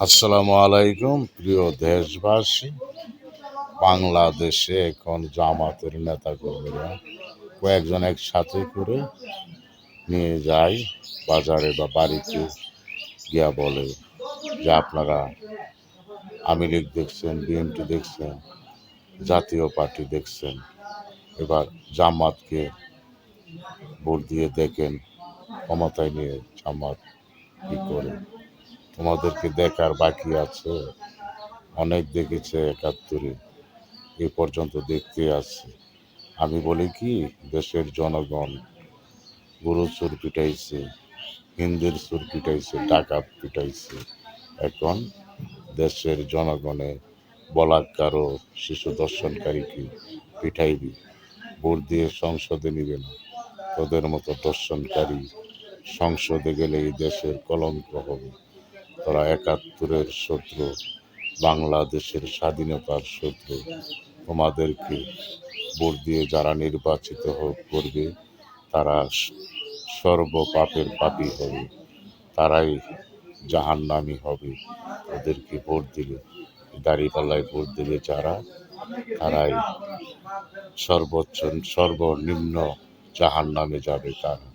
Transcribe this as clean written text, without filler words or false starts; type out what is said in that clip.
আসসালামু আলাইকুম প্রিয় দেশবাসী। বাংলাদেশে এখন জামাতের নেতাকর্মীরা কয়েকজন একসাথে করে নিয়ে যায় বাজারে বা বাড়িতে গিয়া বলে যে আপনারা আওয়ামী লীগ দেখছেন, বিএনপি দেখছেন, জাতীয় পার্টি দেখছেন, এবার জামাতকে ভোট দিয়ে দেখেন ক্ষমতায় নিয়ে জামাত কি করে। তোমাদেরকে দেখার বাকি আছে, অনেক দেখেছে ৭১-এ, এ পর্যন্ত দেখতে আসছে। আমি বলি কি, দেশের জনগণ গরুর চোর পিটাইছে, হিন্দির চোর পিটাইছে, ডাকাত পিটাইছে। এখন দেশের জনগণে বলাৎকার ও শিশু দর্শনকারীকে পিটাইবি, ভোট দিয়ে সংসদে নিবে না। তোদের মতো দর্শনকারী সংসদে গেলে এই দেশের কলঙ্ক হবে। তোরা ৭১-এর শত্রু, বাংলাদেশের স্বাধীনতার শত্রু। তোমাদেরকে ভোট দিয়ে যারা নির্বাচিত করবে তারা সর্বপাপের পাপী হবে, তারাই জাহান্নামী হবে। ওদেরকে ভোট দিলে, দাঁড়িপাল্লায় ভোট দিলে যারা, তারাই সর্বোচ্চ সর্বনিম্ন জাহান্নামে যাবে তারা।